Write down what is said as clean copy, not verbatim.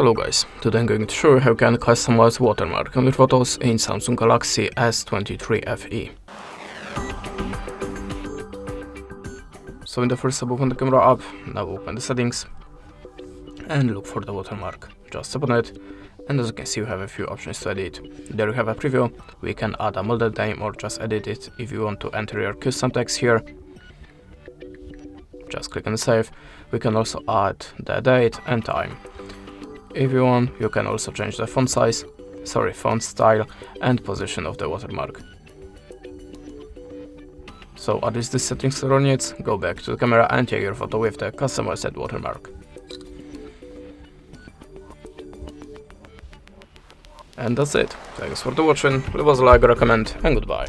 Hello guys, today I'm going to show you how you can customize watermark on your photos in Samsung Galaxy S23 FE. So in the first step, open the camera app, now open the settings and look for the watermark. Just open it, and as you can see we have a few options to edit. There you have a preview, we can add a model name or just edit it. If you want to enter your custom text here, just click on save. We can also add the date and time. If you want, you can also change the font style and position of the watermark. So add these settings to run it, go back to the camera and take your photo with the customized watermark. And that's it. Thanks for watching, leave us a like or a comment, and goodbye.